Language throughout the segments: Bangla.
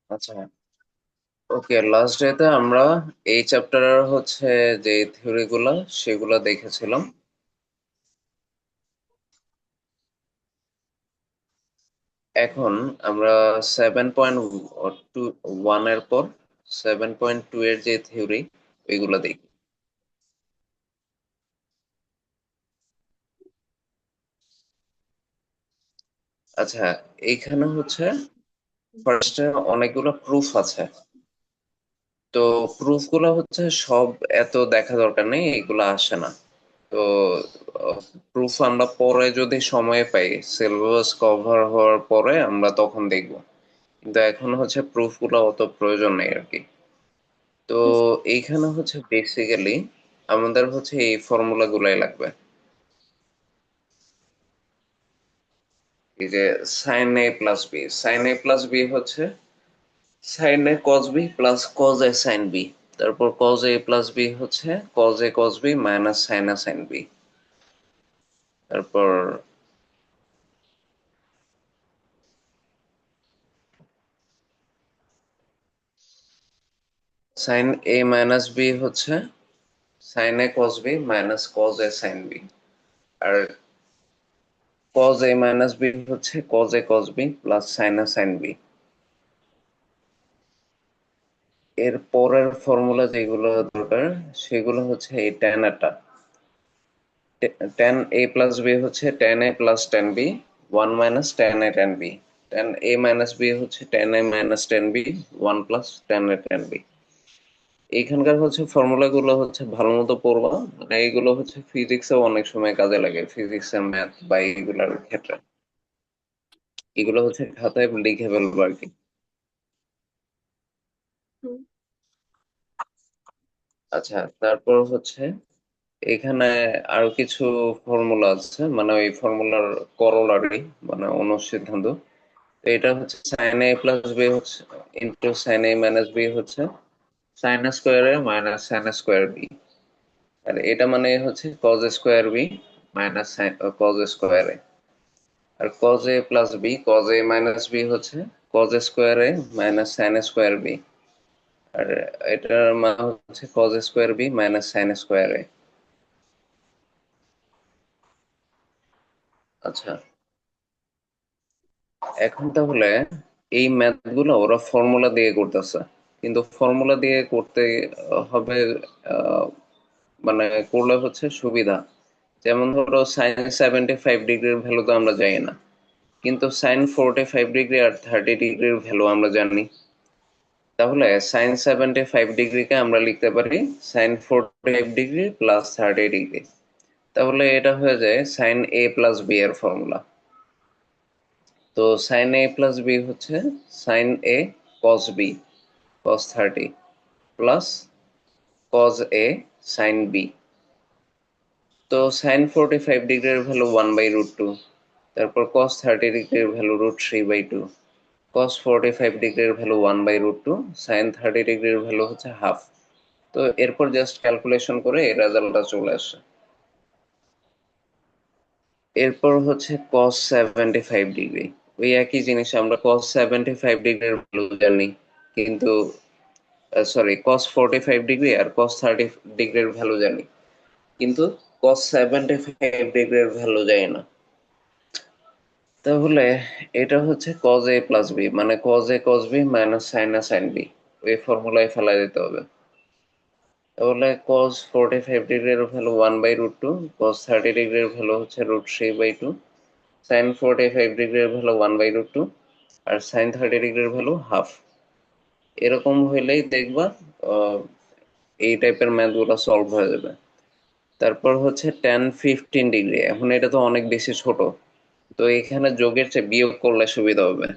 আচ্ছা, ওকে, লাস্ট ডেতে আমরা এই চ্যাপ্টারের যে থিওরি গুলা সেগুলা দেখেছিলাম। এখন আমরা 7.1 এর পর 7.2 এর যে থিওরি ওইগুলা দেখি। আচ্ছা, এইখানে ফার্স্টে অনেকগুলো প্রুফ আছে। তো প্রুফ গুলো সব এত দেখা দরকার নেই, এগুলো আসে না। তো প্রুফ আমরা পরে যদি সময় পাই, সিলেবাস কভার হওয়ার পরে আমরা তখন দেখব। কিন্তু এখন প্রুফ গুলো অত প্রয়োজন নেই আর কি। তো এইখানে বেসিক্যালি আমাদের এই ফর্মুলা গুলাই লাগবে। এই যে সাইন এ প্লাস বি, সাইন এ প্লাস বি সাইন এ কস বি প্লাস কজ এ সাইন বি। তারপর কজ এ প্লাস বি কজ এ কস বি মাইনাস সাইন এ সাইন বি। তারপর sine A minus B sine A cos B minus cos A sine B. আর cos A minus B cos A cos B plus sine A sine B. এর পরের ফর্মুলা যেগুলো দরকার সেগুলো এই ট্যান এটা, tan a plus b tan a plus tan b, 1 minus tan a tan b। tan a minus b tan a minus tan b, 1 plus tan a tan b। এইখানকার ফর্মুলা গুলো ভালো মতো পড়বা, মানে এইগুলো ফিজিক্সে অনেক সময় কাজে লাগে, ফিজিক্স এর ম্যাথ বা এইগুলোর ক্ষেত্রে। এগুলো খাতায় লিখে ফেলবো আর কি। আচ্ছা, তারপর এখানে আরো কিছু ফর্মুলা আছে, মানে ওই ফর্মুলার করোলারি, মানে অনুসিদ্ধান্ত। তো এটা sine A plus B into sine A minus B sine square A minus sine square B. আর এটা মানে cos square B minus cos square A. আর cos A plus B, cos A minus B cos square A minus sine square B. আর এটার মান cos square B minus sine square A. আচ্ছা, এখন তাহলে এই ম্যাথ গুলো ওরা ফর্মুলা দিয়ে করতেছে, কিন্তু ফর্মুলা দিয়ে করতে হবে। আহ, মানে করলে সুবিধা। যেমন ধরো সাইন 75 ডিগ্রির ভ্যালু তো আমরা জানি না, কিন্তু সাইন 45 ডিগ্রি আর 30 ডিগ্রির ভ্যালু আমরা জানি। তাহলে সাইন 75 ডিগ্রিকে আমরা লিখতে পারি সাইন 45 ডিগ্রি প্লাস 30 ডিগ্রি। তাহলে এটা হয়ে যায় সাইন এ প্লাস বি এর ফর্মুলা। তো সাইন এ প্লাস বি সাইন এ cos b cos 30 plus cos এ সাইন বি। তো সাইন 45 ডিগ্রির ভ্যালু 1/√2। তারপর কস 30 ডিগ্রির ভ্যালু √3/2। কস 45 ডিগ্রির ভ্যালু 1/√2। সাইন 30 ডিগ্রির ভ্যালু হাফ। তো এরপর জাস্ট ক্যালকুলেশন করে এই রেজাল্টটা চলে আসে। এরপর কস 75 ডিগ্রি। ওই একই জিনিস, আমরা কস 75 ডিগ্রির ভ্যালু জানি, কিন্তু সরি, কস 45 ডিগ্রি আর কস 30 ডিগ্রির ভ্যালু জানি, কিন্তু কস 75 ডিগ্রির ভ্যালু জানি না। তাহলে এটা কজ এ প্লাস বি, মানে কজ এ কস বি মাইনাস সাইন এ সাইন বি। ওই ফর্মুলায় ফেলা দিতে হবে। তাহলে কস 45 ডিগ্রির ভ্যালু 1/√2, কস 30 ডিগ্রির ভ্যালু √3/2, সাইন 45 ডিগ্রির ভ্যালু 1/√2, আর সাইন 30 ডিগ্রির ভ্যালু হাফ। এরকম হইলেই দেখবা আহ, এই টাইপের ম্যাথ গুলো সলভ হয়ে যাবে। তারপর tan 15 ডিগ্রি। এখন এটা তো অনেক বেশি ছোট, তো এখানে যোগের চেয়ে বিয়োগ করলে সুবিধা হবে।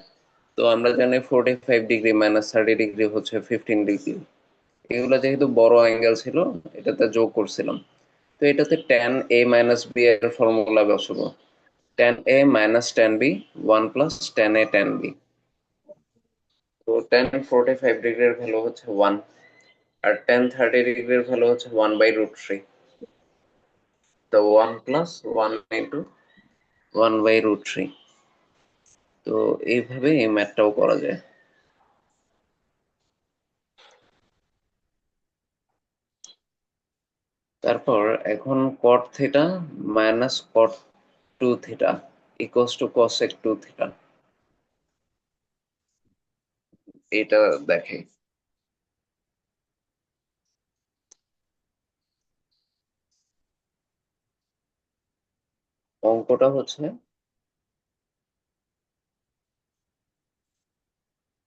তো আমরা জানি 45 ডিগ্রি মাইনাস 30 ডিগ্রি 15 ডিগ্রি। এগুলো যেহেতু বড় অ্যাঙ্গেল ছিল, এটাতে যোগ করছিলাম। তো এটাতে ট্যান এ মাইনাস বি এর ফর্মুলা বসাবো। Tan a minus tan b, 1 plus tan a tan b. তো ট্যান 45 ডিগ্রির ভ্যালু 1। আর tan 30 ডিগ্রির ভ্যালু হচ্ছে 1/√3। তো 1 + 1 × 1/√3। তো এইভাবে এই ম্যাথটাও করা যায়। তারপর এখন cot θ minus cot 2 θ equals to cosec 2 θ, এটা দেখে। অঙ্কটা হচ্ছে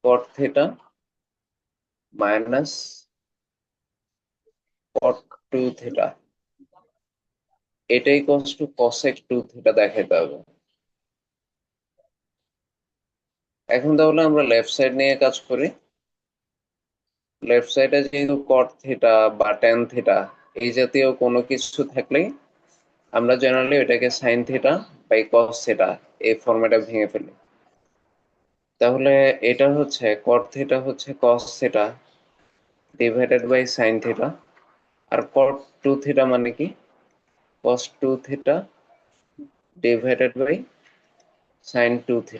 cot θ মাইনাস cot 2 θ, এটাই ইকুয়ালস টু cosec 2 θ দেখাইতে হবে। এখন তাহলে আমরা লেফট সাইড নিয়ে কাজ করি। লেফট সাইডে যেহেতু cot θ বা tan θ এই জাতীয় কোনো কিছু থাকলেই আমরা জেনারেলি এটাকে sin θ বাই cos θ এই ফরম্যাটে ভেঙে ফেলি। তাহলে এটা হচ্ছে cot θ হচ্ছে cos θ ডিভাইডেড বাই sin θ, আর cot 2 θ মানে কি cos 2 θ ডিভাইডেড বাই sin 2 θ।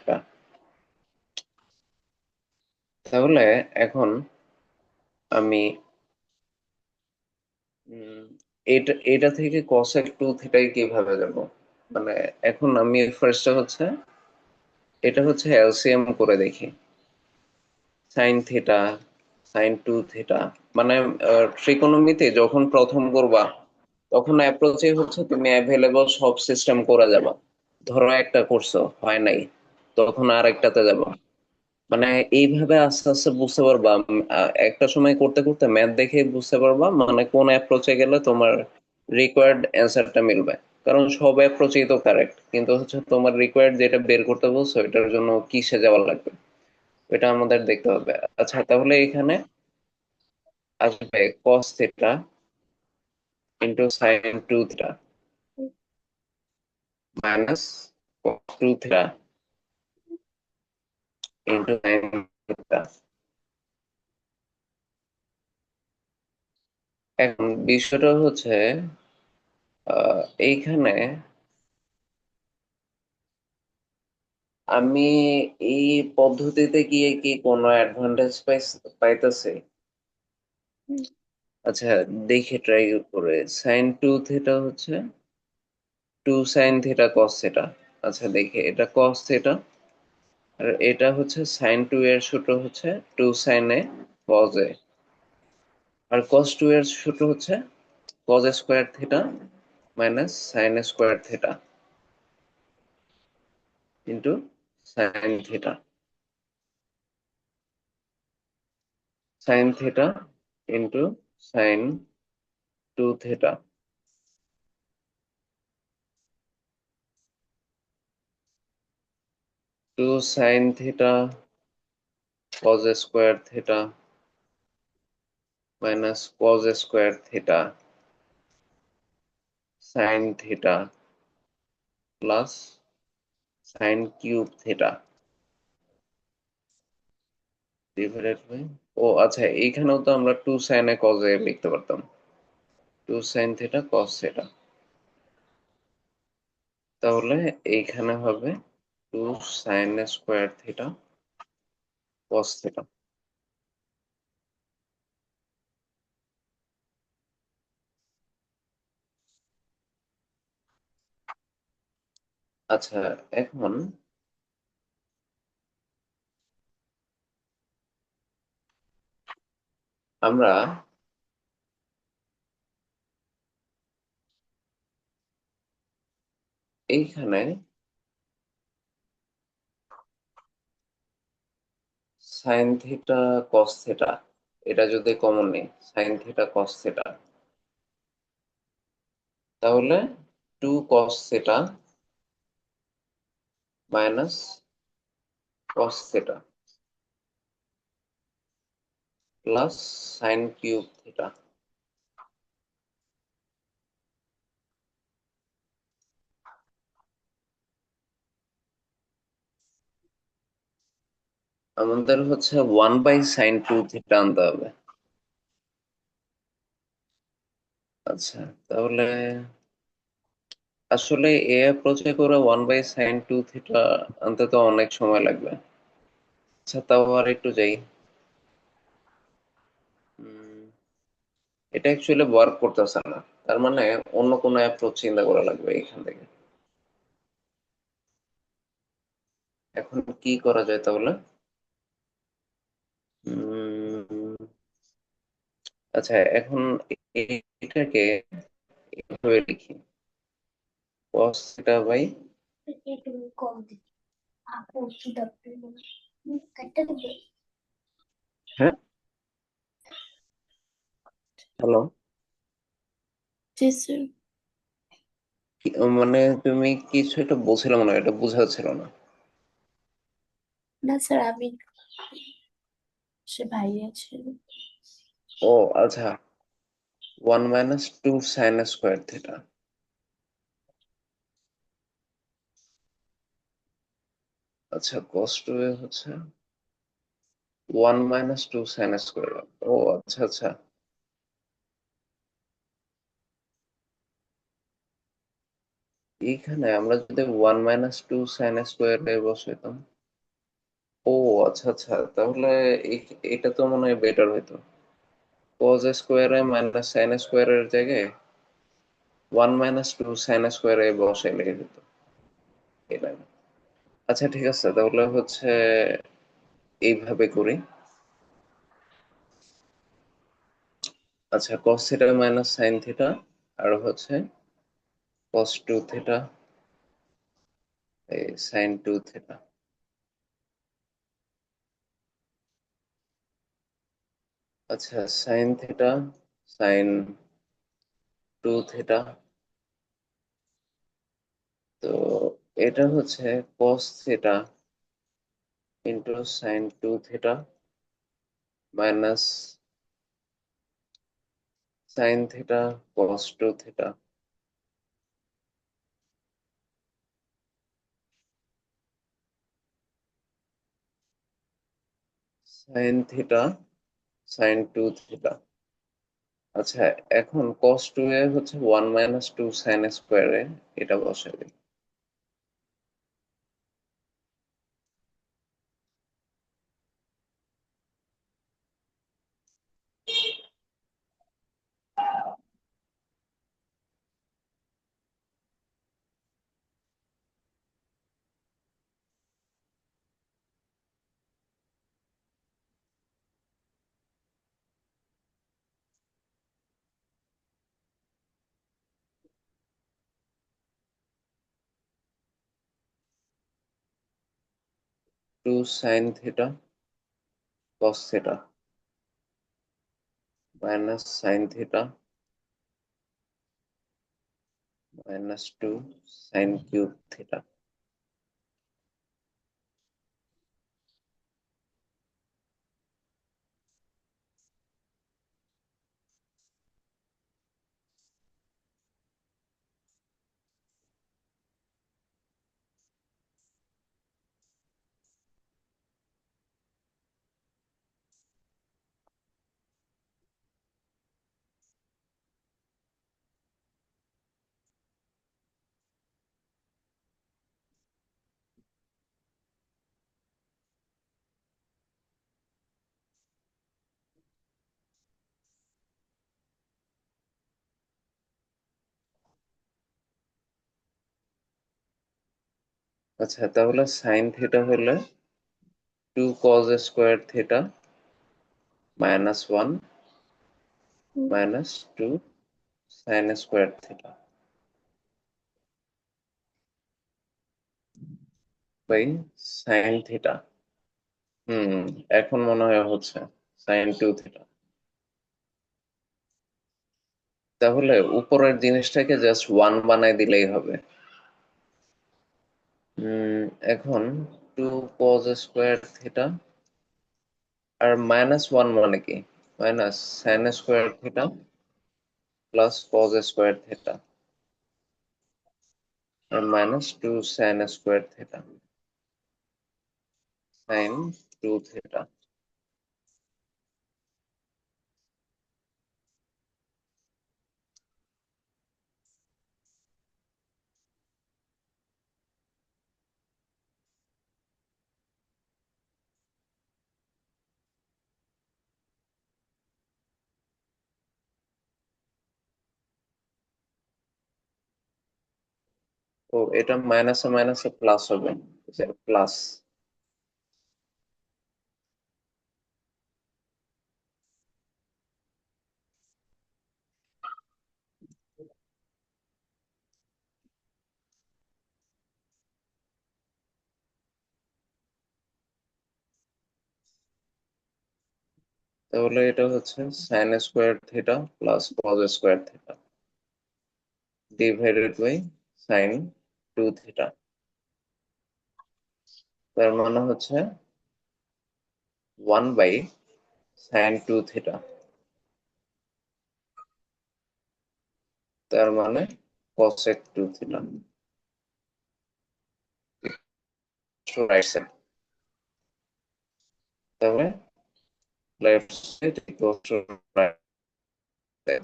তাহলে এখন আমি এটা এটা থেকে cosec 2 θ কিভাবে যাব, মানে এখন আমি ফার্স্টে হচ্ছে এটা হচ্ছে এলসিএম করে দেখি। সাইন থিটা, sin 2 θ, মানে ট্রিকোণমিতি যখন প্রথম করবা তখন অ্যাপ্রোচে হচ্ছে তুমি অ্যাভেলেবল সব সিস্টেম করে যাবা। ধরো একটা করছো হয় নাই, তখন আর একটাতে যাবা। মানে এইভাবে আস্তে আস্তে বুঝতে পারবা, একটা সময় করতে করতে ম্যাথ দেখে বুঝতে পারবা মানে কোন অ্যাপ্রোচে গেলে তোমার রিকোয়ার্ড অ্যান্সারটা মিলবে। কারণ সব অ্যাপ্রোচই তো কারেক্ট, কিন্তু হচ্ছে তোমার রিকোয়ার্ড যেটা বের করতে বলছো এটার জন্য কিসে যাওয়া লাগবে এটা আমাদের দেখতে হবে। আচ্ছা তাহলে এখানে আসবে cos theta into sin 2 θ minus cos 2 θ into sin 2 θ। এখন বিষয়টা হচ্ছে এইখানে আমি এই পদ্ধতিতে গিয়ে কি কোনো অ্যাডভান্টেজ পাইতেছি? আচ্ছা দেখে ট্রাই করে। sin 2 θ হচ্ছে 2 sin θ cos θ। আচ্ছা দেখি এটা cos θ, আর এটা হচ্ছে sin 2 এর সূত্র হচ্ছে 2 sin a cos a, R cos 2 এর সূত্র হচ্ছে cos² θ minus sin² θ into sin θ। sin θ into sin 2 θ, 2 sin θ cos² θ minus cos² θ sin θ plus sin³ θ divided by, ও আচ্ছা এইখানেও তো আমরা 2 sin a cos a লিখতে পারতাম। 2 sin θ cos θ, তাহলে এইখানে হবে 2 sin² θ cos θ। আচ্ছা এখন আমরা এইখানে sin θ cos θ এটা যদি কমন নেই, sin θ cos θ, তাহলে 2 cos θ minus cos θ plus sin³ θ। আমাদের হচ্ছে 1/sin 2 θ আনতে হবে। আচ্ছা, তাহলে আসলে এ অ্যাপ্রোচে করে 1/sin2 থিটা আনতে তো অনেক সময় লাগবে। আচ্ছা, তাও আর একটু যাই। উম, এটা অ্যাকচুয়ালি ওয়ার্ক করতেছে না, তার মানে অন্য কোনো অ্যাপ্রোচ চিন্তা করা লাগবে এখান থেকে। এখন কি করা যায় তাহলে? উম, আচ্ছা, এখন এটাকে এভাবে লিখি, cos থিটা বাই, হ্যাঁ, হ্যালো, জি স্যার। মানে তুমি কিছু একটা বলছিলে মনে হয়, এটা বোঝা যাচ্ছিল না। না স্যার, আমি সে ভাইয়া ছিল। ও আচ্ছা, 1 - 2 sin² থিটা। আচ্ছা, cos 2a হচ্ছে 1 - 2 sin²। ও আচ্ছা আচ্ছা, এইখানে আমরা যদি 1 - 2 sin² বসাইতাম। ও আচ্ছা আচ্ছা, তাহলে এটা তো মনে হয় বেটার হইতো। cos² -sin² জায়গায় 1 - 2 sin² বসাইলে হতো। এটা না। আচ্ছা ঠিক আছে, তাহলে হচ্ছে এইভাবে করি। আচ্ছা, cos theta minus sine theta, আর হচ্ছে cos 2 থিটা এই sin 2 থিটা। আচ্ছা, সাইন থিটা sin 2 থিটা, তো এটা হচ্ছে cos theta into sin 2 theta minus sine theta cos 2 theta. Sine theta sin 2 theta. আচ্ছা, এখন cos 2a হচ্ছে 1 - 2 sin² এটা বসাই দিই। Two sine theta cos theta minus sine theta -2 sin³ theta. আচ্ছা, তাহলে সাইন থিটা হলে 2 cos² theta -1 -2 sin² theta by sine theta. হুম, এখন মনে হয় হচ্ছে sin 2 থিটা। তাহলে উপরের জিনিসটাকে জাস্ট 1 বানাই দিলেই হবে। এখন 2 cos² থিটা আর -1 মানে কি? Minus sin² theta plus cos² theta আর -2 sin² থিটা sin 2 থিটা। ও এটা মাইনাসে মাইনাসে প্লাস হবে, প্লাস। তাহলে এটা হচ্ছে sine square theta plus cos square theta divided by sine 2 theta. তার মানে হচ্ছে 1/sin 2 থিটা। তার মানে cosec 2 থিটা। রাইট সাইড, তবে left side equal to right side.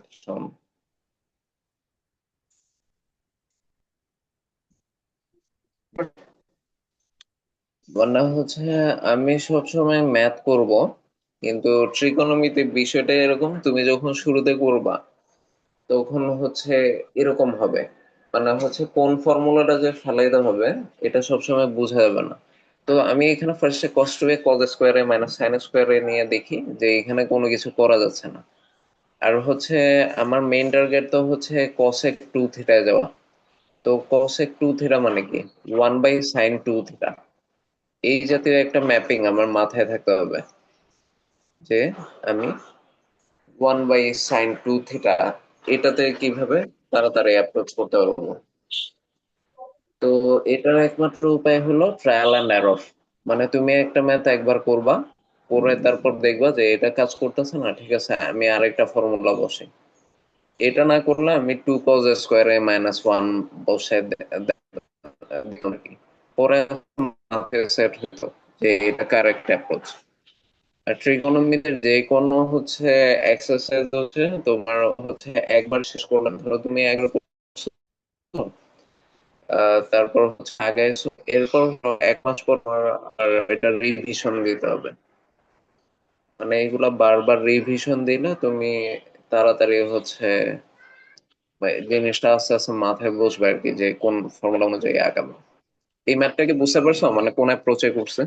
মানে হচ্ছে আমি সবসময় ম্যাথ করব, কিন্তু ট্রিকোনমিতে বিষয়টা এরকম, তুমি যখন শুরুতে করবা তখন হচ্ছে এরকম হবে, মানে হচ্ছে কোন ফর্মুলাটা যে ফেলাইতে হবে এটা সবসময় বোঝা যাবে না। তো আমি এখানে ফার্স্টে কষ্ট হয়ে কজ স্কোয়ারে মাইনাস সাইন স্কোয়ারে নিয়ে দেখি যে এখানে কোনো কিছু করা যাচ্ছে না। আর হচ্ছে আমার মেইন টার্গেট তো হচ্ছে কসেক 2 থিটায় যাওয়া। তো কসেক 2 থিটা মানে কি, 1/sin 2 থিটা। এই জাতীয় একটা ম্যাপিং আমার মাথায় থাকতে হবে, যে আমি 1/sin 2 থিটা এটাতে কিভাবে তাড়াতাড়ি অ্যাপ্রোচ করতে পারবো। তো এটার একমাত্র উপায় হলো ট্রায়াল অ্যান্ড এরর। মানে তুমি একটা ম্যাথ একবার করবা, করে তারপর দেখবা যে এটা কাজ করতেছে না, ঠিক আছে আমি আরেকটা ফর্মুলা বসাই। এটা না করলে আমি 2 cos স্কোয়ারে -1 বসাই দিতাম আর কি। পরে সেট হতো যে এটা কারেক্ট অ্যাপ্রোচ। আর ট্রিগোনোমিতির যে কোনো হচ্ছে এক্সারসাইজ হচ্ছে তোমার হচ্ছে একবার শেষ করলাম, ধরো তুমি একবার করছো, তারপর হচ্ছে আগাইছো, এরপর 1 মাস পর আর এটা রিভিশন দিতে হবে। মানে এগুলা বারবার রিভিশন দিলে তুমি তাড়াতাড়ি হচ্ছে জিনিসটা আস্তে আস্তে মাথায় বসবে আর কি, যে কোন ফর্মুলা অনুযায়ী আগাবে। এই ম্যাথটা কি বুঝতে পারছো, মানে কোন অ্যাপ্রোচে করছে?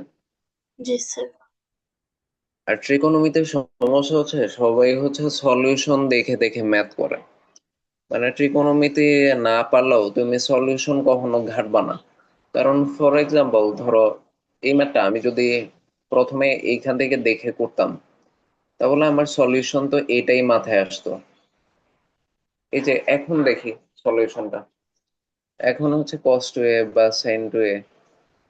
জি স্যার। আর ট্রিকোনোমিতির সমস্যা হচ্ছে সবাই হচ্ছে সলিউশন দেখে দেখে ম্যাথ করে। মানে ট্রিকোনোমিতি না পারলেও তুমি সলিউশন কখনো ঘাটবা না। কারণ ফর এক্সাম্পল ধরো এই ম্যাথটা আমি যদি প্রথমে এইখান থেকে দেখে করতাম, তাহলে আমার সলিউশন তো এটাই মাথায় আসতো। এই যে এখন দেখি সলিউশনটা, এখন হচ্ছে cos 2a বা sin 2a,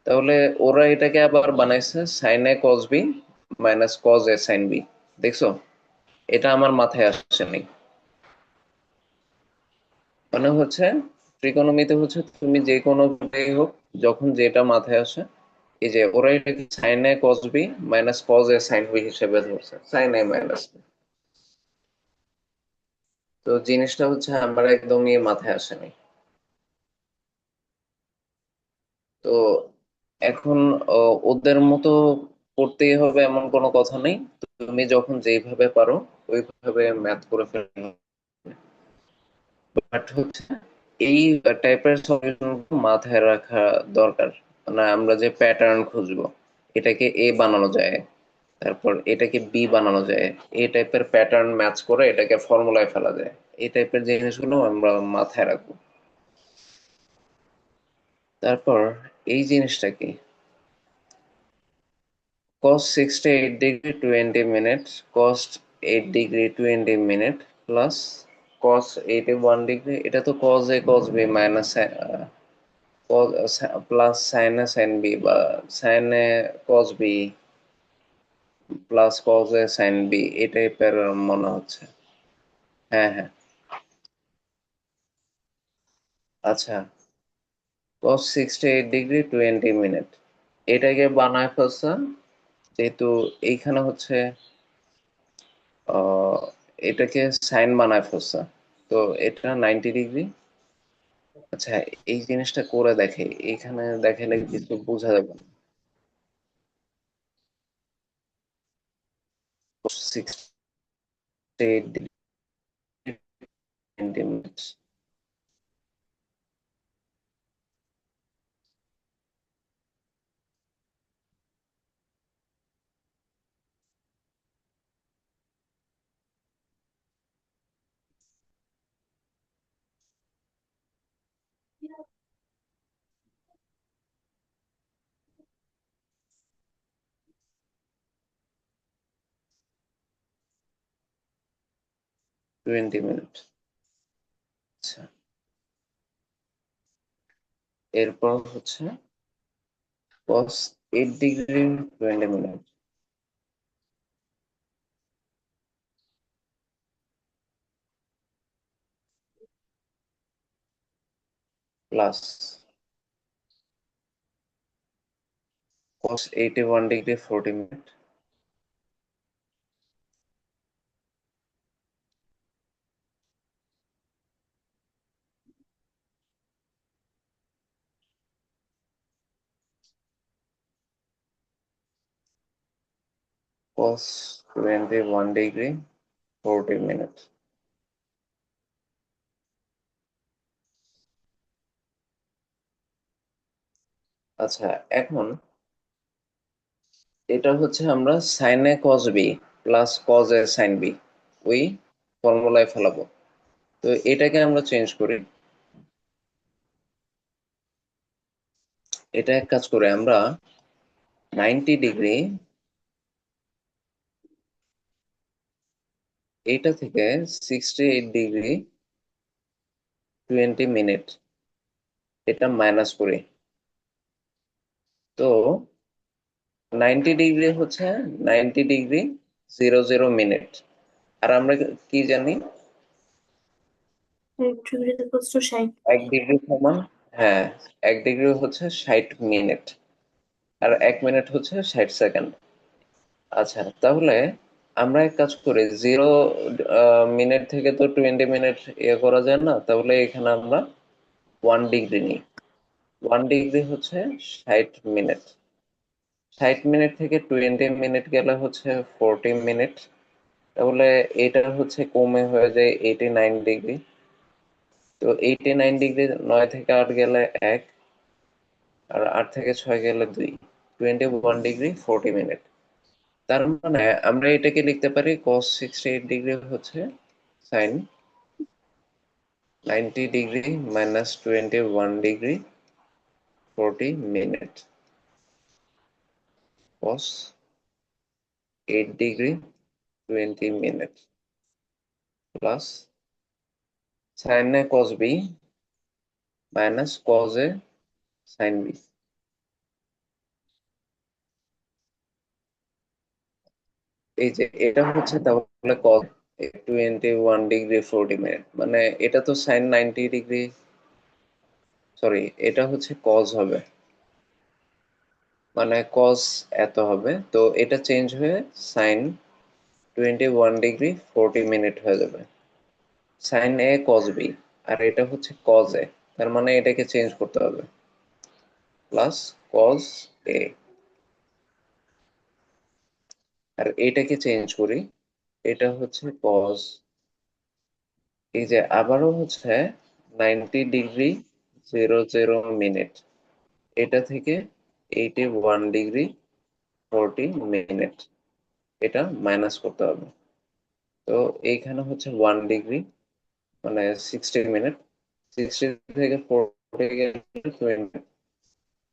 তাহলে ওরা এটাকে আবার বানাইছে sin a cos b -cos a sin b। দেখছো, এটা আমার মাথায় আসেনি। মানে হচ্ছে ত্রিকোণমিতি হচ্ছে তুমি যে কোনো ভাবেই হোক, যখন যেটা মাথায় আসে, এই যে ওরা এটাকে sin a cos b -cos a sin b হিসেবে ধরছে, sin a - তো জিনিসটা হচ্ছে আমার একদমই মাথায় আসেনি। তো এখন ওদের মতো করতেই হবে এমন কোনো কথা নেই, তুমি যখন যেইভাবে পারো ওইভাবে ম্যাথ করে ফেলো। বাট হচ্ছে এই টাইপের সলিউশন মাথায় রাখা দরকার। মানে আমরা যে প্যাটার্ন খুঁজবো, এটাকে এ বানানো যায়, তারপর এটাকে বি বানানো যায়, এই টাইপের প্যাটার্ন ম্যাচ করে এটাকে ফর্মুলায় ফেলা যায়, এই টাইপের জিনিসগুলো আমরা মাথায় রাখবো। তারপর এই জিনিসটা কি, cos 68 degree 20 minute, cos 8 degree 20 minute plus cos 81 degree, এটা তো cos a cos b minus plus sign a sin b বা sin a cos b plus cos a sin b, এই টাইপের মনে হচ্ছে। হ্যাঁ হ্যাঁ, আচ্ছা। cos 68 ডিগ্রি 20 মিনিট এটাকে বানায় ফেলছে, যেহেতু এইখানে হচ্ছে আহ এটাকে সাইন বানায় ফেলছে, তো এটা 90 ডিগ্রি। আচ্ছা, এই জিনিসটা করে দেখে, এইখানে দেখালে কিছু বোঝা যাবে না। 68 ডিগ্রি 20 মিনিট। 20 মিনিট। আচ্ছা, এরপর হচ্ছে cos 8 degree 20 minute plus cos 81 degree 40 minute cos 21 degree 40 minute. আচ্ছা, এখন এটা হচ্ছে আমরা সাইন এ কস বি প্লাস কজ এ সাইন বি ওই ফর্মুলায় ফেলাবো। তো এটাকে আমরা চেঞ্জ করি। এটা এক কাজ করে আমরা 90 ডিগ্রি, এটা থেকে 68 ডিগ্রি 20 মিনিট এটা মাইনাস করি। তো 90 ডিগ্রি হচ্ছে 90 ডিগ্রি 00 মিনিট। আর আমরা কি জানি? 1 ডিগ্রি = 60। 1 ডিগ্রি সমান, হ্যাঁ, 1 ডিগ্রি হচ্ছে 60 মিনিট, আর 1 মিনিট হচ্ছে 60 সেকেন্ড। আচ্ছা, তাহলে আমরা এক কাজ করি, 0 মিনিট থেকে তো 20 মিনিট ইয়ে করা যায় না, তাহলে এখানে আমরা 1 ডিগ্রি নিই। 1 ডিগ্রি হচ্ছে 60 মিনিট। 60 মিনিট থেকে 20 মিনিট গেলে হচ্ছে 40 মিনিট। তাহলে এটা হচ্ছে কমে হয়ে যায় 89 ডিগ্রি। তো 89 ডিগ্রি 9 থেকে 8 গেলে 1, আর 8 থেকে 6 গেলে 2, 21 ডিগ্রি 40 মিনিট। তার মানে আমরা এটাকে লিখতে পারি cos 68 ডিগ্রি হচ্ছে sine 90 degree minus 21 degree 40 minute cos 8 degree 20 minute plus sine A cos B minus cos A sine B. এই যে এটা হচ্ছে তাহলে cos 21 ডিগ্রি 40 মিনিট, মানে এটা তো সাইন 90 ডিগ্রি, সরি, এটা হচ্ছে cos হবে, মানে cos এত হবে, তো এটা চেঞ্জ হয়ে সাইন 21 ডিগ্রি 40 মিনিট হয়ে যাবে, সাইন এ cos বি। আর এটা হচ্ছে cos এ, তার মানে এটাকে চেঞ্জ করতে হবে, প্লাস cos এ। আর এটাকে চেঞ্জ করি, এটা হচ্ছে cos, এই যে আবারও হচ্ছে 90 ডিগ্রি 00 মিনিট, এটা থেকে 81 ডিগ্রি 40 মিনিট এটা মাইনাস করতে হবে। তো এইখানে হচ্ছে 1 ডিগ্রি, মানে 60 মিনিট, 60 থেকে 40 গেলে 20,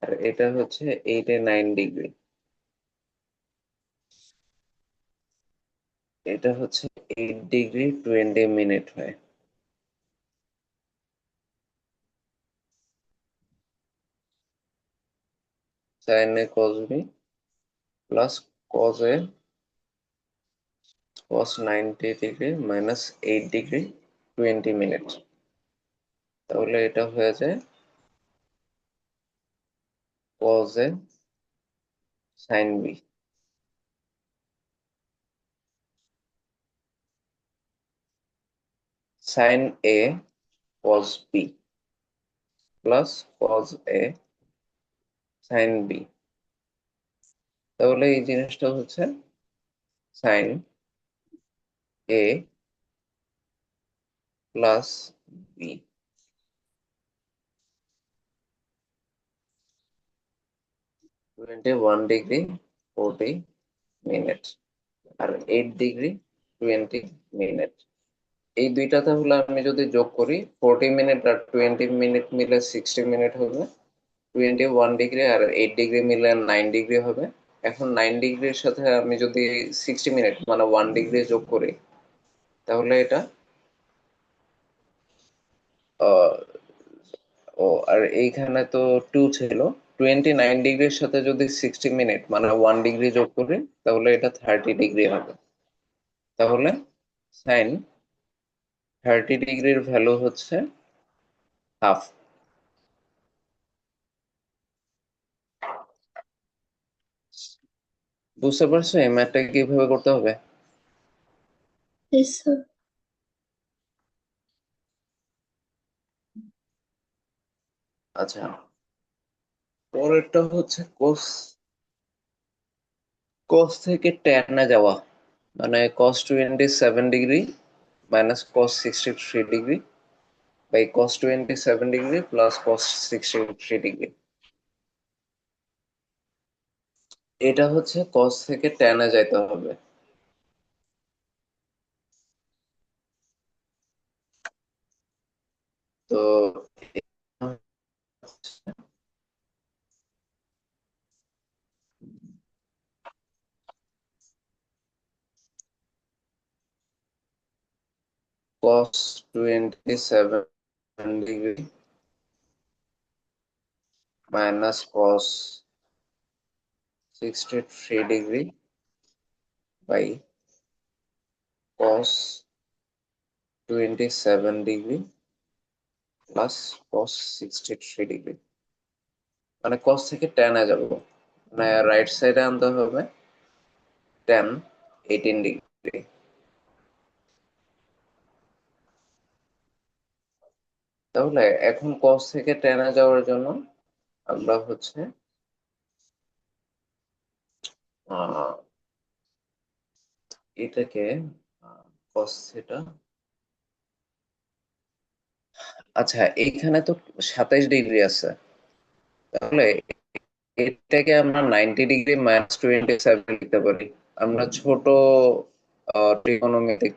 আর এটা হচ্ছে 89 ডিগ্রি, এটা হচ্ছে 8 ডিগ্রি 20 মিনিট হয়। Sign A cos B plus cos A cos 90 degree minus 8 degree 20 minute, তাহলে এটা হয়ে যায় cos A sine B. Sine A cos B plus cos A sine B, তাহলে এই জিনিসটা হচ্ছে সাইন এ প্লাস বি। 21 ডিগ্রি 40 মিনিট আর 8 ডিগ্রি 20 মিনিট, এই দুইটা তাহলে আমি যদি যোগ করি, 40 মিনিট আর 20 মিনিট মিলে 60 মিনিট হবে, 21 ডিগ্রি আর 8 ডিগ্রি মিলে 9 ডিগ্রি হবে। এখন 9 ডিগ্রির সাথে আমি যদি 60 মিনিট মানে 1 ডিগ্রি যোগ করি, তাহলে এটা আহ, ও আর এইখানে তো 2 ছিল। 29 ডিগ্রির সাথে যদি 60 মিনিট মানে 1 ডিগ্রি যোগ করি, তাহলে এটা 30 ডিগ্রি হবে। তাহলে সাইন 30 ডিগ্রির ভ্যালু হচ্ছে হাফ। বুঝতে পারছো এই ম্যাথটা কিভাবে করতে হবে? Yes, sir. আচ্ছা, পরেরটা হচ্ছে কোস। কস থেকে ট্যানে যাওয়া, মানে cos 27 degree minus cos 63 degree by cos 27 degree plus cos 63 degree. এটা হচ্ছে কস থেকে ট্যানে যাইতে হবে। তো cos 27 degree minus cos 63 degree by cos 27 degree plus cos 63 degree. মানে কস থেকে ট্যানে যাবো, মানে রাইট সাইডে আনতে হবে tan 18 ডিগ্রি। তাহলে এখন কস থেকে ট্যানে যাওয়ার জন্য আমরা হচ্ছে আহ এটাকে কস থিটা, আচ্ছা এইখানে তো 27 ডিগ্রি আছে, তাহলে এটাকে আমরা 90 ডিগ্রি মাইনাস 27 লিখতে পারি। আমরা ছোট ট্রিগোনোমেট্রিক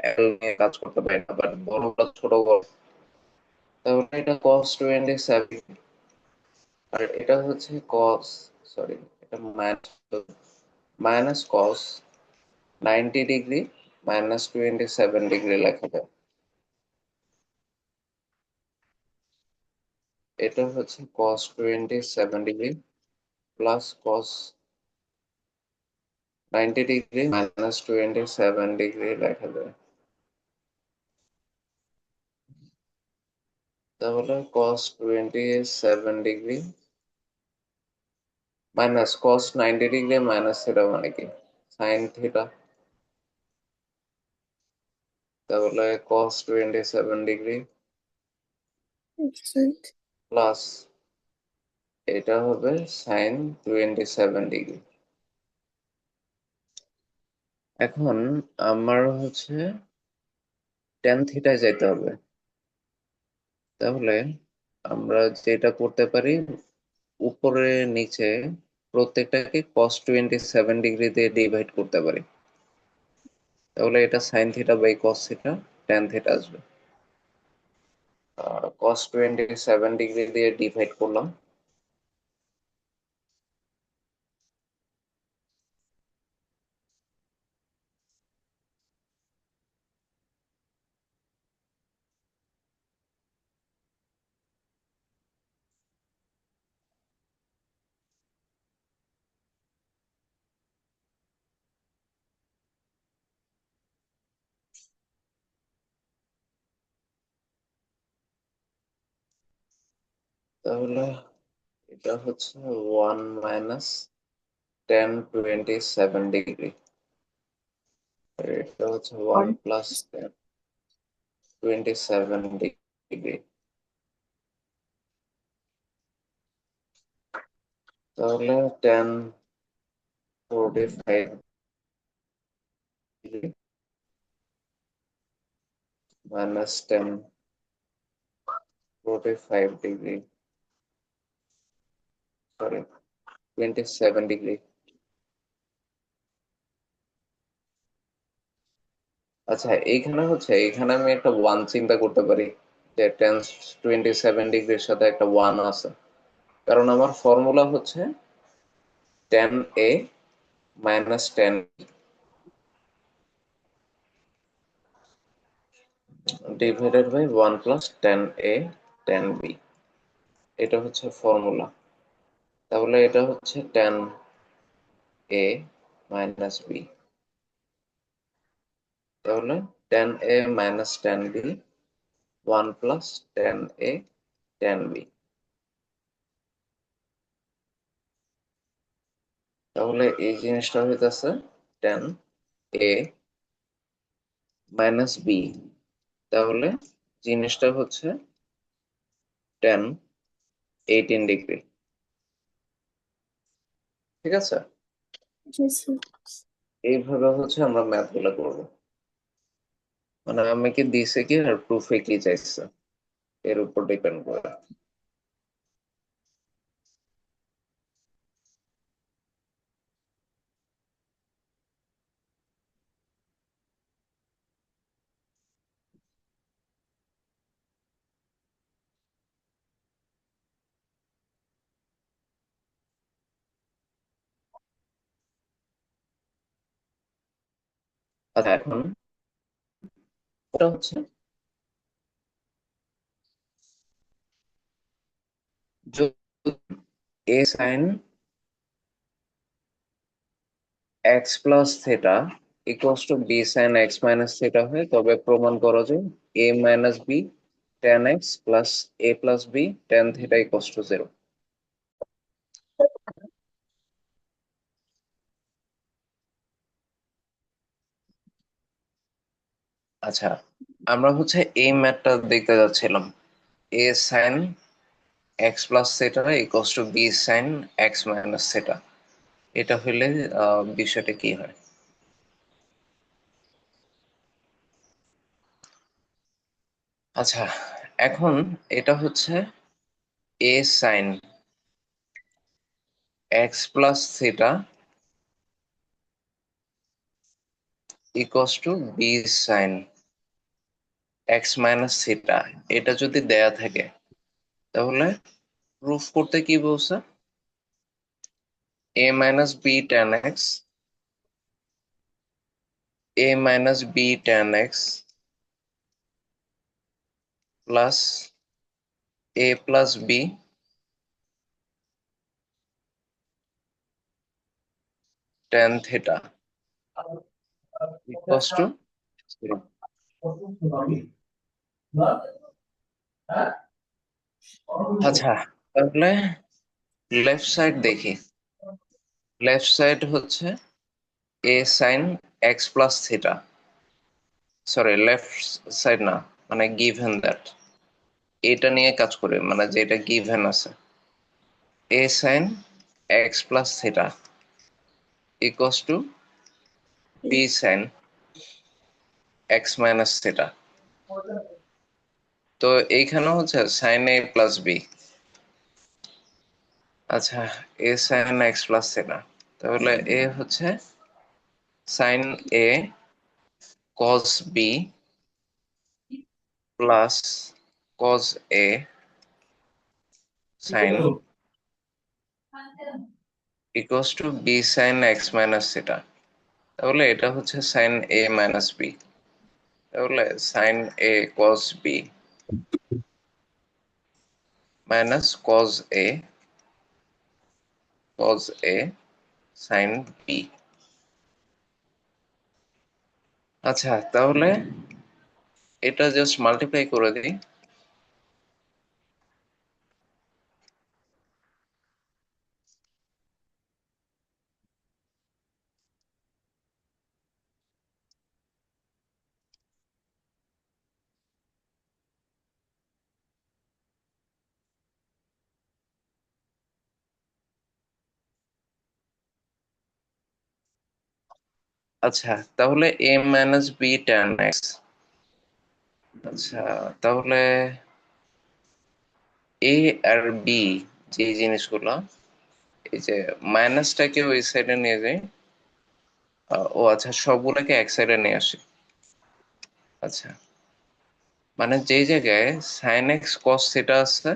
অ্যাঙ্গেল নিয়ে কাজ করতে পারি না, বাট বড়টা ছোট বড়। তাহলে এটা cos 27 আর এটা হচ্ছে কস, সরি এটা minus cos 90 degree minus 27 degree লেখা যায়। এটা হচ্ছে cos 27 degree plus cos 90 degree minus 27 degree লেখা যায়। তাহলে cos 27 degree minus cos 90 degree minus theta মানে কি সাইন থিটা। তাহলে cos 27 ডিগ্রি Excellent. প্লাস এটা হবে sin 27 ডিগ্রি। এখন আমার হচ্ছে tan থিটায় যাইতে হবে। তাহলে আমরা যেটা করতে পারি, উপরে নিচে প্রত্যেকটাকে cos 27 ডিগ্রি দিয়ে ডিভাইড করতে পারি। তাহলে এটা sine theta by cos theta, tan theta আসবে। cos 27 ডিগ্রি দিয়ে ডিভাইড করলাম। তাহলে এটা হচ্ছে 1 মাইনাস 10 27 ডিগ্রি, আর এটা হচ্ছে 1 প্লাস 10 27 ডিগ্রি। তাহলে 10 45 degree minus 10 45 degree, sorry 27 degree. আচ্ছা এইখানে আমি একটা ওয়ান চিন্তা করতে পারি, যে 10 27 ডিগ্রির সাথে একটা ওয়ান আছে, কারণ আমার ফর্মুলা হচ্ছে tan a minus tan divided by 1 plus tan A tan B, এটা হচ্ছে ফর্মুলা। তাহলে এটা হচ্ছে টেন এ মাইনাস বি, তাহলে tan A minus tan B 1 plus tan A tan B. তাহলে এই জিনিসটা হইতেছে টেন এ মাইনাস বি, তাহলে জিনিসটা হচ্ছে টেন 18 ডিগ্রি। ঠিক আছে, জি স্যার। এইভাবে হচ্ছে আমরা ম্যাথ গুলো করবো। মানে আমি কি দিছে কি আর প্রুফে কি চাইছে এর উপর ডিপেন্ড করে। আচ্ছা, এখন ওটা হচ্ছে যদি A sine X plus theta equals to B sine X minus theta হয়, তবে প্রমাণ করো যে A minus B tan X plus A plus B tan theta equals to zero. আচ্ছা, আমরা হচ্ছে এই ম্যাথটা দেখতে যাচ্ছিলাম, A sine X plus theta equals to B sine X minus theta. এটা হইলে বিষয়টা কি হয়? আচ্ছা, এখন এটা হচ্ছে A sine X plus theta equals to B sine X minus theta, এটা যদি দেয়া থাকে তাহলে প্রুফ করতে কি বলছে? A minus B tan X, A minus B tan X plus A plus B tan theta equals to zero. আচ্ছা, তাহলে লেফট সাইড দেখি। লেফট সাইড হচ্ছে A sine X plus theta, sorry left side না, মানে গিভেন দ্যাট, এটা নিয়ে কাজ করে, মানে যেটা গিভেন আছে, A sine X plus theta equals to B sine X minus theta. তো এইখানে হচ্ছে সাইন এ প্লাস বি। আচ্ছা, A sine X plus theta, তাহলে এ হচ্ছে sine A cos B plus cos A sine equals to B sine X minus theta. তাহলে এটা হচ্ছে সাইন এ মাইনাস বি, তাহলে sine A cos B minus cos A sine B. আচ্ছা, তাহলে এটা জাস্ট মাল্টিপ্লাই করে দিই। আচ্ছা, তাহলে এ মাইনাস বি টেন এক্স। আচ্ছা, তাহলে এ আর বি যে জিনিসগুলো, এই যে মাইনাসটাকে ওই সাইডে নিয়ে যাই, ও আচ্ছা, সবগুলোকে এক সাইডে নিয়ে আসি। আচ্ছা, মানে যে জায়গায় সাইন এক্স কস থিটা আছে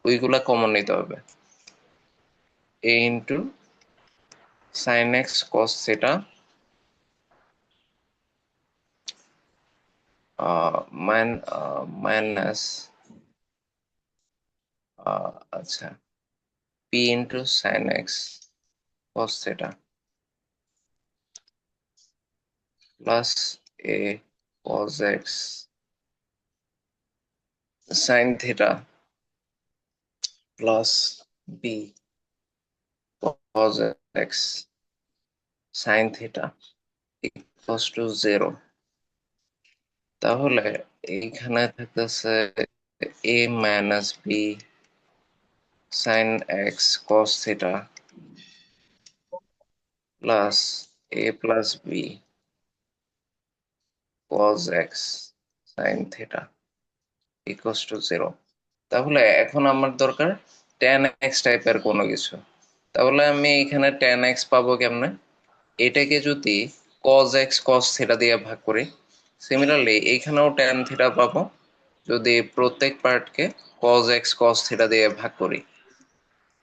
ওইগুলা কমন নিতে হবে। A into sine X cos theta minus আচ্ছা P into sine X cos theta plus A cos X sine theta plus B cos X sine theta equals to 0। তাহলে এইখানে থাকতেছে A minus B sine X cos theta plus A plus B cos X sine theta equals to 0। তাহলে এখন আমার দরকার tan এক্স টাইপের কোনো কিছু। তাহলে আমি এখানে tan এক্স পাবো কেমনে? এটাকে যদি cos এক্স cos থিটা দিয়ে ভাগ করি, সিমিলারলি এইখানেও tan থিটা পাবো যদি প্রত্যেক পার্টকে cos এক্স cos থিটা দিয়ে ভাগ করি।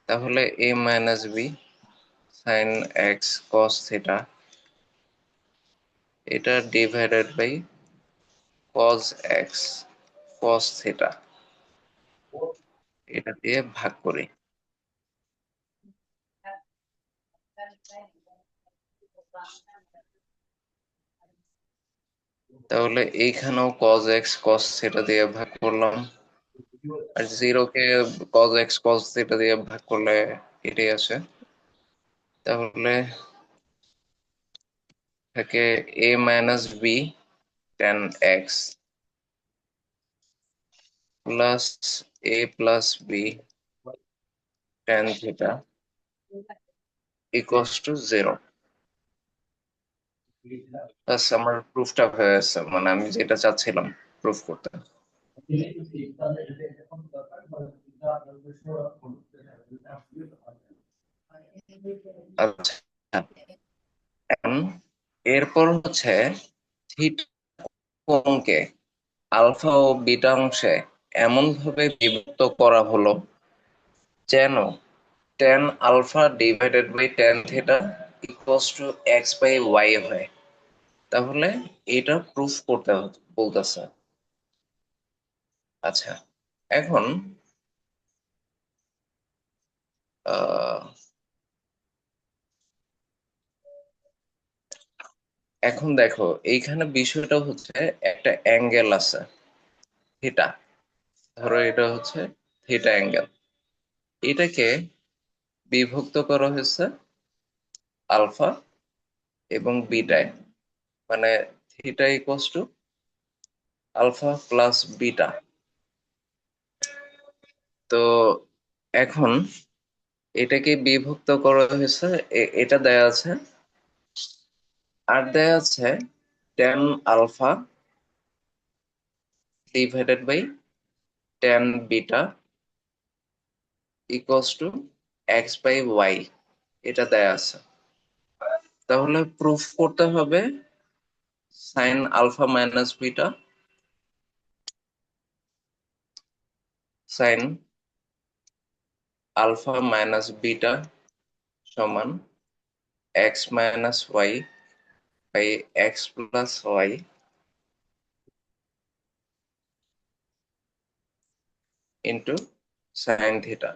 তাহলে a minus B sine X cos theta এটা divided by cos x cos theta এটা দিয়ে ভাগ করি। তাহলে এইখানেও cos এক্স cos থিটা দিয়ে ভাগ করলাম, আর জিরো কে cos এক্স cos থিটা দিয়ে ভাগ করলে এটাই আছে। তাহলে থাকে a minus b tan x plus a plus b tan theta equals to 0। বাস আমার প্রুফটা হয়ে গেছে, মানে আমি যেটা চাচ্ছিলাম প্রুফ করতে। আচ্ছা, এখন এরপর হচ্ছে থিটা কোণকে আলফা ও বিটা অংশে এমন ভাবে বিভক্ত করা হলো যেন tan alpha divided by tan theta equals to x by y হয়। তাহলে এটা প্রুফ করতে বলতেছে। আচ্ছা, এখন আহ এখন দেখো এইখানে বিষয়টা হচ্ছে একটা অ্যাঙ্গেল আছে থিটা, ধরো এটা হচ্ছে থিটা অ্যাঙ্গেল, এটাকে বিভক্ত করা হয়েছে আলফা এবং বিটায়, মানে theta equals to alpha plus beta. তো এখন এটাকে বিভক্ত করা হয়েছে, এটা দেয়া আছে, আর দেয়া আছে tan alpha divided by tan beta equals to x by Y, এটা দেয়া আছে। তাহলে প্রুফ করতে হবে sine alpha minus beta sine alpha minus beta সমান X minus Y by x plus Y into sine theta.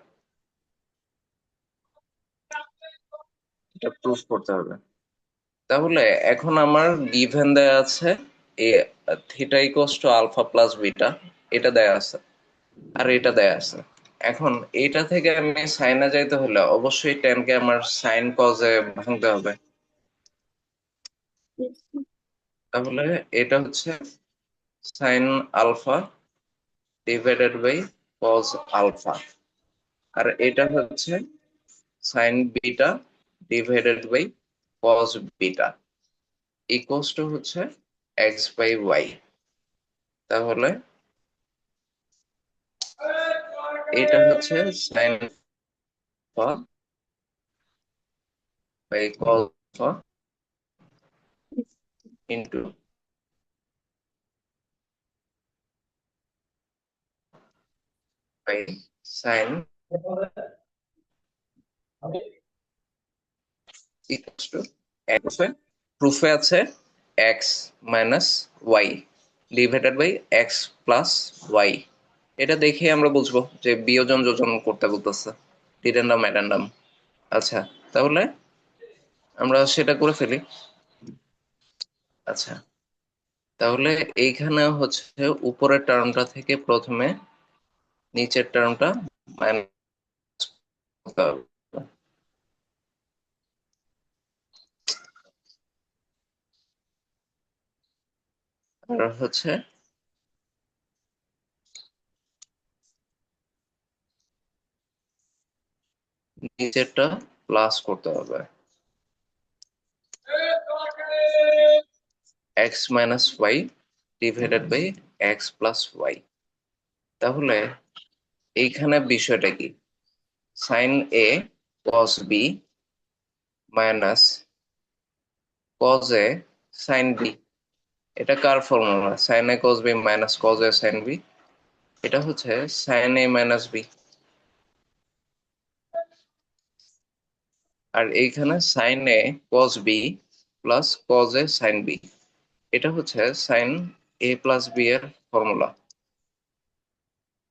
এটা প্রুফ করতে হবে। তাহলে এখন আমার গিভেন দেয়া আছে A theta equals to alpha plus beta, এটা দেয়া আছে, আর এটা দেয়া আছে। এখন এটা থেকে আমি সাইনে যাইতে হলে অবশ্যই টেন কে আমার সাইন কজে ভাঙতে হবে। তাহলে এটা হচ্ছে sine alpha divided by cos alpha, আর এটা হচ্ছে sine beta divided by cos beta equals to হচ্ছে এক্স বাই ওয়াই। তাহলে এটা হচ্ছে sine by cos into by sine equals to X. প্রুফে আছে X minus Y, divided by x plus Y. এটা দেখে আমরা বুঝবো যে বিয়োজন যোজন করতে বলতেছে, ডিডেন্ডাম অ্যাডেন্ডাম। আচ্ছা, তাহলে আমরা সেটা করে ফেলি। আচ্ছা, তাহলে এইখানে হচ্ছে উপরের টার্মটা থেকে প্রথমে নিচের টার্মটা মাইনাস করতে হবে। আর হচ্ছে নিচেরটা প্লাস করতে হবে, X minus Y divided by x plus Y. তাহলে এইখানে বিষয়টা কি, সাইন এ কস বি মাইনাস কজ এ সাইন বি। এটা কার ফর্মুলা? সাইন এ কস বি মাইনাস কজ এ সাইন বি। এটা হচ্ছে সাইন এ মাইনাস বি। আর এইখানে সাইন এ কস বি প্লাস কজ এ সাইন বি। এটা হচ্ছে সাইন এ প্লাস বি এর formula,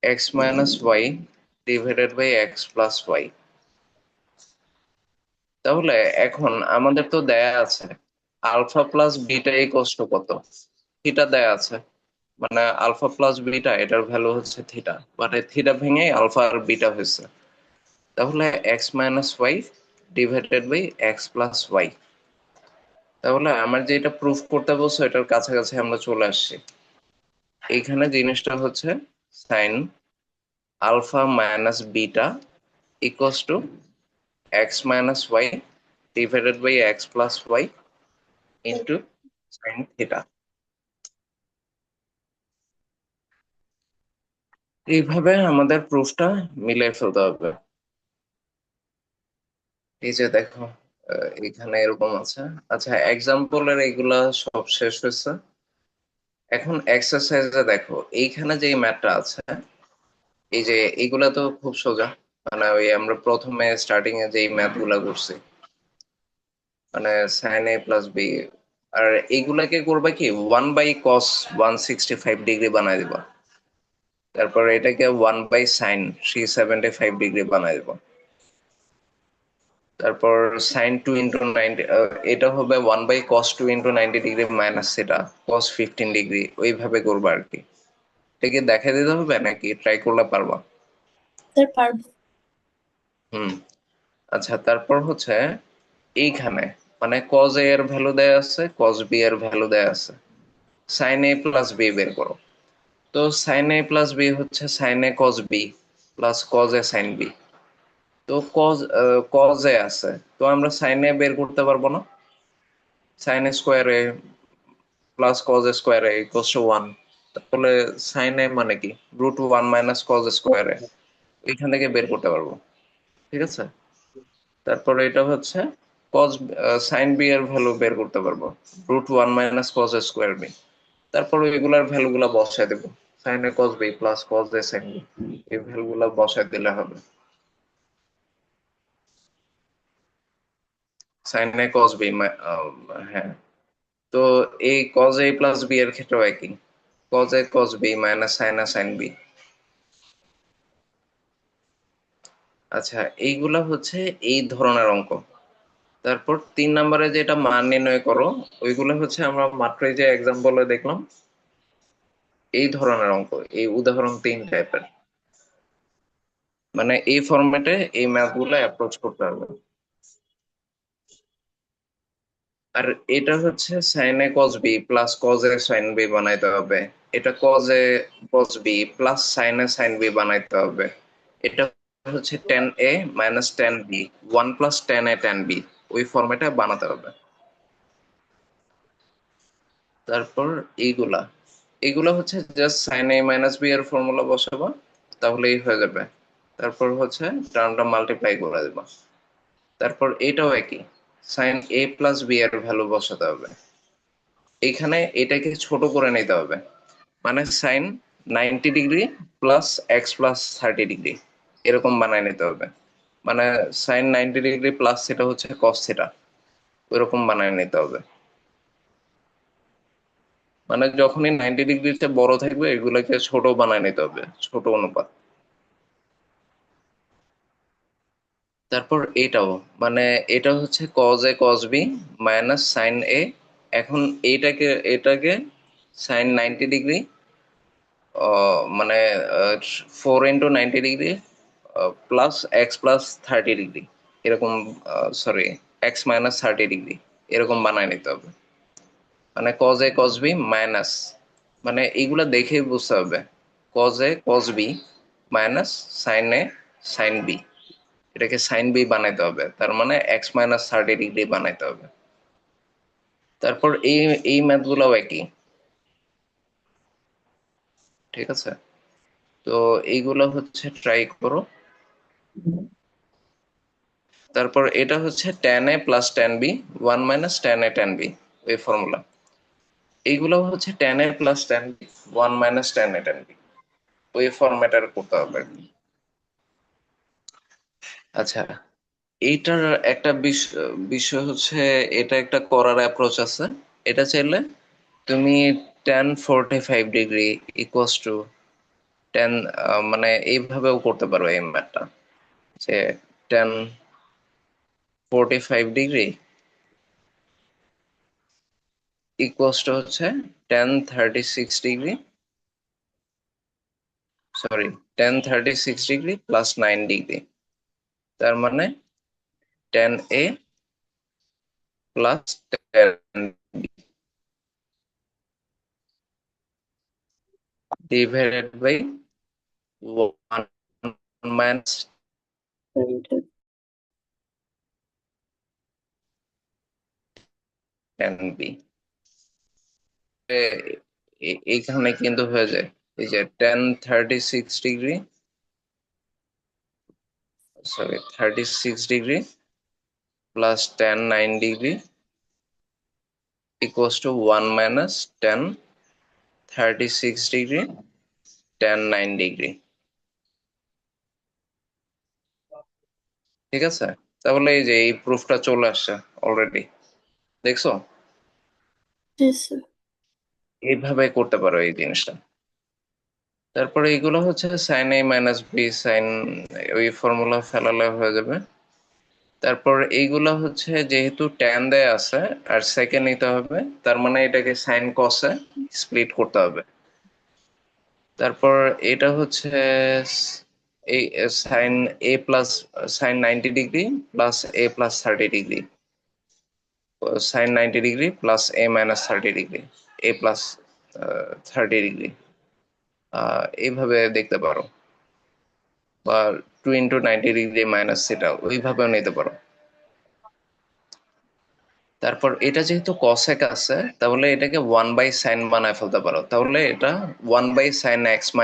X minus Y divided by x plus Y. তাহলে এখন আমাদের তো দেয়া আছে আলফা প্লাস বিটা এই কষ্ট কত, থিটা দেয়া আছে। মানে আলফা প্লাস বিটা এটার ভ্যালু হচ্ছে থিটা, মানে থিটা ভেঙে আলফা আর বিটা হয়েছে। তাহলে x minus Y divided by x plus Y. তাহলে আমার যেটা প্রুফ করতে বলছো এটার কাছাকাছি আমরা চলে আসছি। এইখানে জিনিসটা হচ্ছে sine alpha minus beta equals to x minus Y divided by x plus Y into sine theta. এইভাবে আমাদের প্রুফটা মিলিয়ে ফেলতে হবে। এই যে দেখো, এখানে এরকম আছে। আচ্ছা, এক্সাম্পলের এইগুলা সব শেষ হয়েছে। এখন এক্সারসাইজে দেখো এইখানে যে ম্যাথটা আছে, এই যে এইগুলা তো খুব সোজা। মানে ওই আমরা প্রথমে স্টার্টিং এ যে ম্যাথ গুলা করছি, মানে সাইন এ প্লাস বি। আর এইগুলাকে করবা কি 1/cos 165 ডিগ্রি বানাই দিবা। তারপর এটাকে 1/sin 375 ডিগ্রি বানাই দিবা। তারপর সাইন 2 × 90, এটা হবে 1/cos 2 × 90 ডিগ্রি মাইনাস সেটা cos 15 ডিগ্রি। ওইভাবে করবা আর কি। এটা কি দেখা দিতে হবে নাকি ট্রাই করলে পারবা? স্যার পারবো। হুম। আচ্ছা, তারপর হচ্ছে এইখানে মানে cos a এর ভ্যালু দেয়া আছে, cos b এর ভ্যালু দেয়া আছে, sin a প্লাস b বের করো। তো sin a প্লাস b হচ্ছে sin a cos b plus cos a sin b। তো cos a আছে, তো আমরা sin a বের করতে পারবো না? sin a square a plus cos a square a equals to 1। তাহলে sin a মানে কি, √1 minus cos a square a। এখান থেকে বের করতে পারবো, ঠিক আছে। তারপরে এটা হচ্ছে cos sin b এর ভ্যালু বের করতে পারবো, √1 minus cos a square b। তারপর এগুলার ভ্যালু গুলা বসায় দেবো, sin a cos b plus cos a sin b। এই ভ্যালু গুলা বসায় দিলে হবে sin a cos b। হ্যাঁ, তো এই cos a প্লাস b এর ক্ষেত্রেও একই, cos a cos b minus sin a sin b। আচ্ছা, এইগুলা হচ্ছে এই ধরনের অঙ্ক। তারপর 3 নম্বরে যেটা মান নির্ণয় করো, ওইগুলো হচ্ছে আমরা মাত্র এই যে এক্সাম্পলে দেখলাম এই ধরনের অঙ্ক, এই উদাহরণ 3 টাইপের। মানে এই ফরম্যাটে এই ম্যাথ গুলো অ্যাপ্রোচ করতে হবে। আর এটা হচ্ছে সাইন এ কস বি প্লাস কজ এ সাইন বি বানাইতে হবে। এটা কজ এ কস বি প্লাস সাইন এ সাইন বি বানাইতে হবে। এটা হচ্ছে tan A minus tan B, 1 + 10 a tan b। ওই ফরম্যাটে বানাতে হবে। তারপর এইগুলা এইগুলা হচ্ছে just sign A minus b এর ফর্মুলা বসাবা, তাহলেই হয়ে যাবে। তারপর হচ্ছে টার্মটা মাল্টিপ্লাই করে দেবা। তারপর এটাও একই, সাইন এ প্লাস বি এর ভ্যালু বসাতে হবে। এখানে এটাকে ছোট করে নিতে হবে, মানে sine 90 degree plus x plus 30 degree এরকম বানায় নিতে হবে। মানে সাইন 90 ডিগ্রি প্লাস সেটা হচ্ছে কস সেটা, ওইরকম বানায় নিতে হবে। মানে যখনই 90 ডিগ্রিতে বড় থাকবে এগুলোকে ছোট বানায় নিতে হবে, ছোট অনুপাত। তারপর এটাও, মানে এটা হচ্ছে cos A cos B minus sine A. এখন এটাকে সাইন 90 ডিগ্রি, মানে 4 × 90 degree plus x plus 30 degree, এরকম, সরি, এক্স মাইনাস 30 ডিগ্রি, এরকম বানায় নিতে হবে। মানে cos A cos B minus, মানে এইগুলা দেখেই বুঝতে হবে, cos A cos B minus sine A sine B, এটাকে সাইন বি বানাইতে হবে, তার মানে এক্স মাইনাস 30 ডিগ্রি বানাইতে হবে। তারপর এই ম্যাথ গুলাও একই, ঠিক আছে? তো এইগুলো হচ্ছে ট্রাই করো। তারপর এটা হচ্ছে tan a plus tan b, 1 - tan a tan b, এই ফর্মুলা। এইগুলো হচ্ছে tan a plus tan b, 1 - tan a tan b, ওই ফরম্যাটের করতে হবে আর কি। আচ্ছা, এইটার একটা বিষয় হচ্ছে, এটা একটা করার অ্যাপ্রোচ আছে। এটা চাইলে তুমি tan 45 degree equals to tan, মানে এইভাবেও করতে পারো এই ম্যাথটা, যে tan 45 ডিগ্রি ইকুয়ালস টু হচ্ছে tan 36 degree, sorry, tan 36 degree plus 9 degree, তার মানে tan a plus tan b divided by 1 - tan b। এইখানে কিন্তু হয়ে যায়, এই যে tan 36 degree, sorry, 36 degree plus tan 9 degree equals to 1 - tan 36 degree tan 9 degree. ঠিক আছে? তাহলে এই যে এই প্রুফটা চলে আসছে অলরেডি, দেখছো? Yes, sir. এইভাবে করতে পারো এই জিনিসটা। তারপরে এইগুলো হচ্ছে sine A minus B sign, ওই ফর্মুলা ফেলালে হয়ে যাবে। তারপর এইগুলা হচ্ছে যেহেতু ট্যান দেয়া আছে আর সেকেন্ড নিতে হবে, তার মানে এটাকে সাইন কসে স্প্লিট করতে হবে। তারপর এটা হচ্ছে এই sine A plus sine 90 degree plus A plus 30 degree, sin 90 degree plus A minus 30 degree, A plus 30 degree, এইভাবে দেখতে পারো। বা 2 × 90 ডিগ্রি মাইনাস, সেটা ওইভাবেও নিতে পারো। তারপর এটা যেহেতু কসেক আছে, তাহলে এটাকে 1/sin বানায় ফেলতে পারো, তাহলে এটা 1/sin x -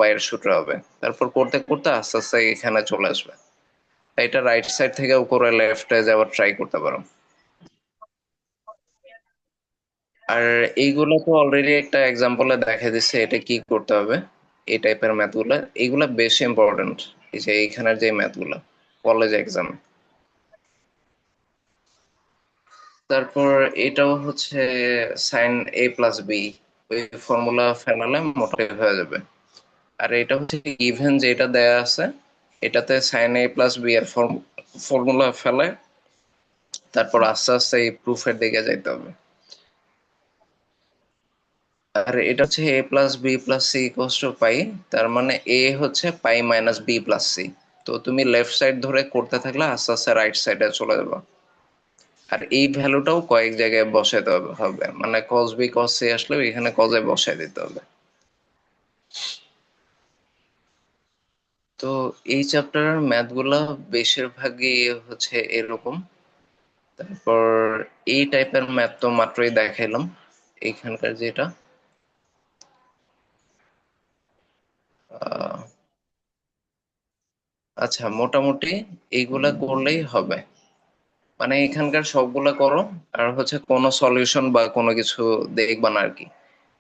y এর সূত্র হবে। তারপর করতে করতে আস্তে আস্তে এখানে চলে আসবে। এটা রাইট সাইড থেকেও করে লেফটে যাওয়ার ট্রাই করতে পারো। আর এইগুলো তো অলরেডি একটা এক্সাম্পলে দেখা দিচ্ছে এটা কি করতে হবে। এই টাইপের ম্যাথ গুলা, এইগুলা বেশি ইম্পর্টেন্ট, এই যে এইখানের যে ম্যাথ গুলা কলেজ এক্সাম। তারপর এটাও হচ্ছে সাইন এ প্লাস বি, ওই ফর্মুলা ফেলালে মোটামুটি হয়ে যাবে। আর এটা হচ্ছে ইভেন যেটা দেয়া আছে, এটাতে সাইন এ প্লাস বি এর ফর্মুলা ফেলে তারপর আস্তে আস্তে এই প্রুফের দিকে যাইতে হবে। আর এটা হচ্ছে A plus B plus C equals to pi, তার মানে এ হচ্ছে pi minus B plus C. তো তুমি লেফট সাইড ধরে করতে থাকলে আস্তে আস্তে রাইট সাইডে চলে যাবে। আর এই ভ্যালুটাও কয়েক জায়গায় বসাতে হবে, মানে কস বি কস সি আসলে এখানে কজে বসাই দিতে হবে। তো এই চ্যাপ্টারের ম্যাথ গুলা বেশিরভাগই হচ্ছে এরকম। তারপর এই টাইপের ম্যাথ তো মাত্রই দেখাইলাম, এইখানকার যেটা। আহ, আচ্ছা, মোটামুটি এইগুলা করলেই হবে, মানে এখানকার সবগুলা করো। আর হচ্ছে কোনো সলিউশন বা কোনো কিছু দেখবা না আর কি,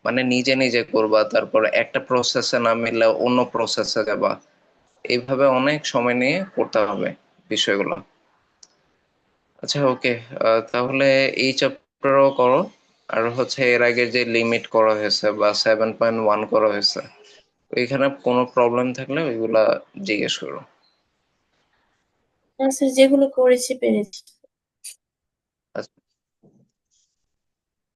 মানে নিজে নিজে করবা, তারপর একটা প্রসেসে না মিললে অন্য প্রসেসে যাবা, এইভাবে অনেক সময় নিয়ে করতে হবে বিষয়গুলো। আচ্ছা, ওকে, তাহলে এই চ্যাপ্টারও করো। আর হচ্ছে এর আগে যে লিমিট করা হয়েছে বা 7.1 করা হয়েছে, ওইখানে কোনো প্রবলেম থাকলে ওইগুলা জিজ্ঞেস করো। না স্যার, যেগুলো করেছি পেরেছি।